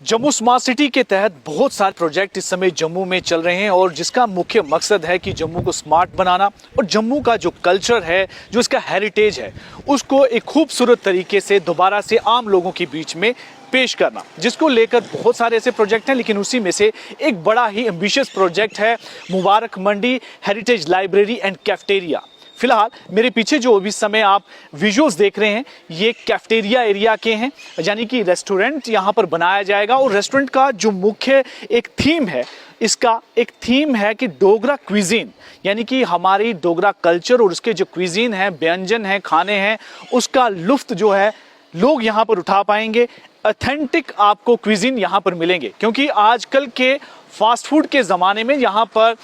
Jammu smart city के तहत बहुत सारे प्रोजेक्ट इस समय जम्मू में चल रहे हैं और जिसका मुख्य मकसद है कि जम्मू को स्मार्ट बनाना और जम्मू का जो कल्चर है, जो इसका हेरिटेज है, उसको एक खूबसूरत तरीके से दोबारा से आम लोगों के बीच में पेश करना, जिसको लेकर बहुत सारे ऐसे प्रोजेक्ट हैं। लेकिन उसी में से एक बड़ा ही एम्बिशियस प्रोजेक्ट है Mubarak Mandi heritage library and cafeteria. फिलहाल मेरे पीछे जो अभी समय आप विजुअल्स देख रहे हैं, ये कैफेटेरिया एरिया के हैं, यानी कि रेस्टोरेंट यहाँ पर बनाया जाएगा। और रेस्टोरेंट का जो मुख्य एक थीम है, इसका एक थीम है कि डोगरा क्विजीन, यानी कि हमारी डोगरा कल्चर और उसके जो क्विजीन है, व्यंजन है, खाने हैं, उसका लुफ्त जो है लोग यहाँ पर उठा पाएंगे। ऑथेंटिक आपको क्विजीन यहाँ पर मिलेंगे, क्योंकि आजकल के फास्ट फूड के ज़माने में यहाँ पर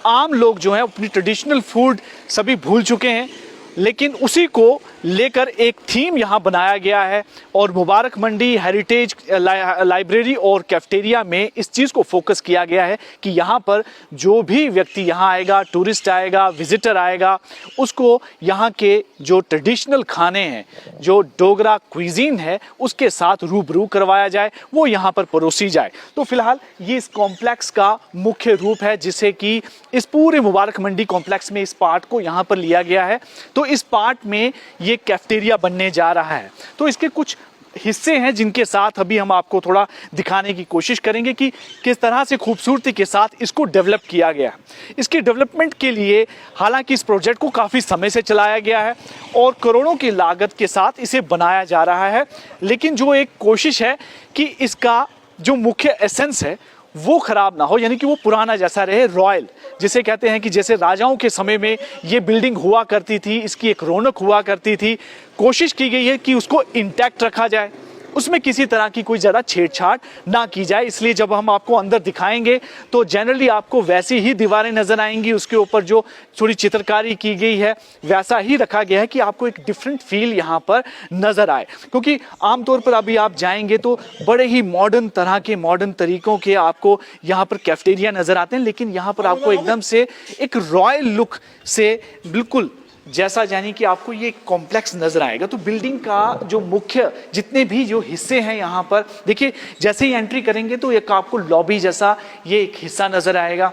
आम लोग जो है अपनी ट्रेडिशनल फूड सभी भूल चुके हैं। लेकिन उसी को लेकर एक थीम यहाँ बनाया गया है और मुबारक मंडी हेरिटेज लाइब्रेरी और कैफेटेरिया में इस चीज़ को फोकस किया गया है कि यहाँ पर जो भी व्यक्ति यहाँ आएगा, टूरिस्ट आएगा, विजिटर आएगा, उसको यहाँ के जो ट्रेडिशनल खाने हैं, जो डोगरा क्विजीन है, उसके साथ रूबरू करवाया जाए, वो यहाँ पर परोसी जाए। तो फिलहाल ये इस कॉम्प्लेक्स का मुख्य रूप है, जिसे कि इस पूरे मुबारक मंडी कॉम्प्लेक्स में इस पार्ट को यहाँ पर लिया गया है। तो इस पार्ट में ये कैफेटेरिया बनने जा रहा है। तो इसके कुछ हिस्से हैं जिनके साथ अभी हम आपको थोड़ा दिखाने की कोशिश करेंगे कि किस तरह से खूबसूरती के साथ इसको डेवलप किया गया है। इसके डेवलपमेंट के लिए हालांकि इस प्रोजेक्ट को काफ़ी समय से चलाया गया है और करोड़ों की लागत के साथ इसे बनाया जा रहा है, लेकिन जो एक कोशिश है कि इसका जो मुख्य एसेंस है वो खराब ना हो, यानी कि वो पुराना जैसा रहे, रॉयल जिसे कहते हैं कि जैसे राजाओं के समय में ये बिल्डिंग हुआ करती थी, इसकी एक रौनक हुआ करती थी। कोशिश की गई है कि उसको इंटैक्ट रखा जाए, उसमें किसी तरह की कोई ज़्यादा छेड़छाड़ ना की जाए। इसलिए जब हम आपको अंदर दिखाएंगे तो जनरली आपको वैसी ही दीवारें नज़र आएंगी, उसके ऊपर जो थोड़ी चित्रकारी की गई है वैसा ही रखा गया है कि आपको एक डिफरेंट फील यहाँ पर नज़र आए। क्योंकि आमतौर पर अभी आप जाएंगे तो बड़े ही मॉडर्न तरह के, मॉडर्न तरीकों के आपको यहाँ पर कैफेटेरिया नज़र आते हैं, लेकिन यहाँ पर आपको एकदम से एक रॉयल लुक से बिल्कुल जैसा, यानी कि आपको ये कॉम्प्लेक्स नजर आएगा। तो बिल्डिंग का जो मुख्य जितने भी जो हिस्से हैं यहाँ पर देखिए, जैसे ही एंट्री करेंगे तो एक आपको लॉबी जैसा ये एक हिस्सा नजर आएगा।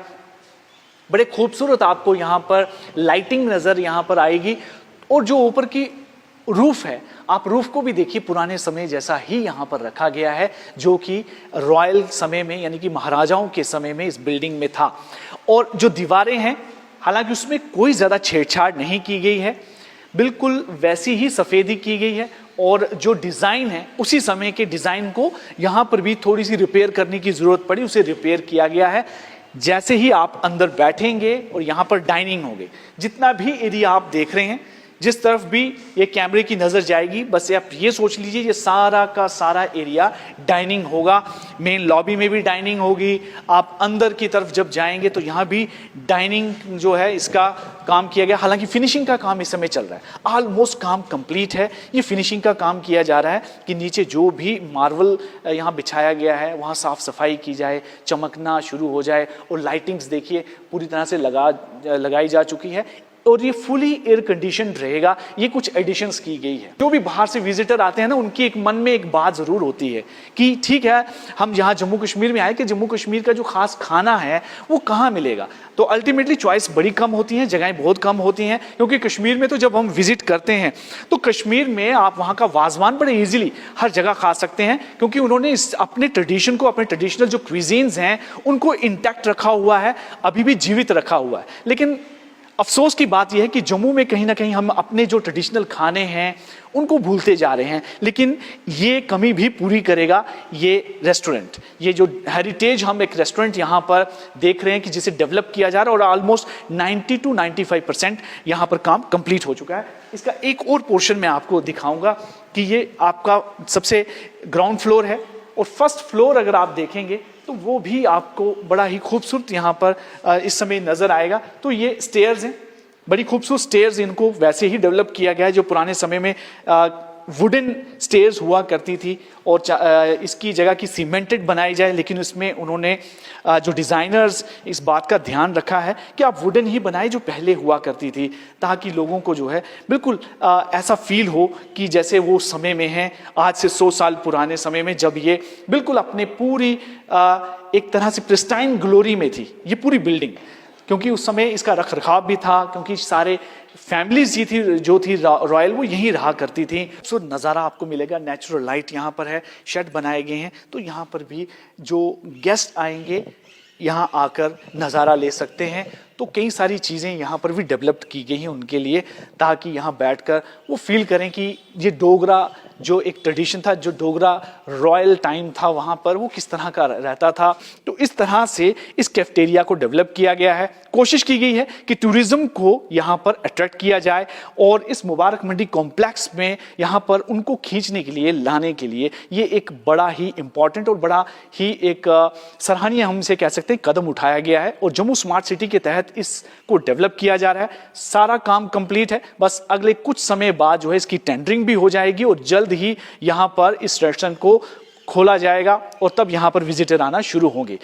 बड़े खूबसूरत आपको यहाँ पर लाइटिंग नजर यहाँ पर आएगी। और जो ऊपर की रूफ है, आप रूफ को भी देखिए, पुराने समय जैसा ही यहाँ पर रखा गया है, जो कि रॉयल समय में, यानी कि महाराजाओं के समय में इस बिल्डिंग में था। और जो दीवारें हैं, हालांकि उसमें कोई ज़्यादा छेड़छाड़ नहीं की गई है, बिल्कुल वैसी ही सफ़ेदी की गई है। और जो डिज़ाइन है, उसी समय के डिज़ाइन को यहाँ पर भी थोड़ी सी रिपेयर करने की ज़रूरत पड़ी, उसे रिपेयर किया गया है। जैसे ही आप अंदर बैठेंगे और यहाँ पर डाइनिंग होगी, जितना भी एरिया आप देख रहे हैं, जिस तरफ भी ये कैमरे की नज़र जाएगी, बस आप ये सोच लीजिए ये सारा का सारा एरिया डाइनिंग होगा। मेन लॉबी में भी डाइनिंग होगी। आप अंदर की तरफ जब जाएंगे तो यहाँ भी डाइनिंग जो है, इसका काम किया गया। हालांकि फिनिशिंग का काम इस समय चल रहा है, ऑलमोस्ट काम कंप्लीट है। ये फिनिशिंग का काम किया जा रहा है कि नीचे जो भी मार्बल यहाँ बिछाया गया है वहाँ साफ़ सफाई की जाए, चमकना शुरू हो जाए। और लाइटिंग्स देखिए पूरी तरह से लगाई जा चुकी है और ये फुली एयर कंडीशन रहेगा। ये कुछ एडिशंस की गई है। जो भी बाहर से विजिटर आते हैं ना, उनकी एक मन में एक बात ज़रूर होती है कि ठीक है, हम यहाँ जम्मू कश्मीर में आए कि जम्मू कश्मीर का जो खास खाना है वो कहाँ मिलेगा। तो अल्टीमेटली चॉइस बड़ी कम होती हैं, जगहें बहुत कम होती हैं, क्योंकि कश्मीर में तो जब हम विजिट करते हैं तो कश्मीर में आप वहाँ का वाजवान बड़े ईजिली हर जगह खा सकते हैं, क्योंकि उन्होंने इस अपने ट्रेडिशन को, अपने ट्रेडिशनल जो क्विजीन्स हैं उनको इंटैक्ट रखा हुआ है, अभी भी जीवित रखा हुआ है। लेकिन अफसोस की बात यह है कि जम्मू में कहीं ना कहीं हम अपने जो ट्रेडिशनल खाने हैं उनको भूलते जा रहे हैं। लेकिन ये कमी भी पूरी करेगा ये रेस्टोरेंट, ये जो हेरिटेज हम एक रेस्टोरेंट यहाँ पर देख रहे हैं कि जिसे डेवलप किया जा रहा है। और ऑलमोस्ट 90 to 95% यहाँ पर काम कंप्लीट हो चुका है। इसका एक और पोर्शन मैं आपको दिखाऊंगा कि ये आपका सबसे ग्राउंड फ्लोर है और फर्स्ट फ्लोर अगर आप देखेंगे तो वो भी आपको बड़ा ही खूबसूरत यहाँ पर इस समय नज़र आएगा। तो ये स्टेयर्स हैं, बड़ी खूबसूरत स्टेयर्स, इनको वैसे ही डेवलप किया गया है जो पुराने समय में वुडन स्टेयर्स हुआ करती थी और इसकी जगह की सीमेंटेड बनाई जाए, लेकिन उसमें उन्होंने जो डिज़ाइनर्स इस बात का ध्यान रखा है कि आप वुडन ही बनाए जो पहले हुआ करती थी, ताकि लोगों को जो है बिल्कुल ऐसा फील हो कि जैसे वो समय में हैं, आज से 100 साल पुराने समय में, जब ये बिल्कुल अपने पूरी एक तरह से प्रिस्टाइन ग्लोरी में थी ये पूरी बिल्डिंग। क्योंकि उस समय इसका रख रखाव भी था, क्योंकि सारे फैमिलीज जो थी रॉयल वो यहीं रहा करती थी। सो नज़ारा आपको मिलेगा, नेचुरल लाइट यहाँ पर है, शेड बनाए गए हैं, तो यहाँ पर भी जो गेस्ट आएंगे यहाँ आकर नज़ारा ले सकते हैं। तो कई सारी चीज़ें यहाँ पर भी डेवलप्ड की गई हैं उनके लिए, ताकि यहाँ बैठकर वो फील करें कि ये डोगरा जो एक ट्रेडिशन था, जो डोगरा रॉयल टाइम था वहाँ पर, वो किस तरह का रहता था। तो इस तरह से इस कैफेटेरिया को डेवलप किया गया है। कोशिश की गई है कि टूरिज्म को यहाँ पर अट्रैक्ट किया जाए और इस मुबारक मंडी कॉम्प्लेक्स में यहाँ पर उनको खींचने के लिए, लाने के लिए ये एक बड़ा ही इम्पॉर्टेंट और बड़ा ही एक सराहनीय हमसे कह सकते हैं कदम उठाया गया है। और जम्मू स्मार्ट सिटी के तहत इसको डेवलप किया जा रहा है। सारा काम कंप्लीट है, बस अगले कुछ समय बाद जो है इसकी टेंडरिंग भी हो जाएगी और जल्द ही यहाँ पर इस रेस्टोरेंट को खोला जाएगा और तब यहाँ पर विजिटर आना शुरू होंगे।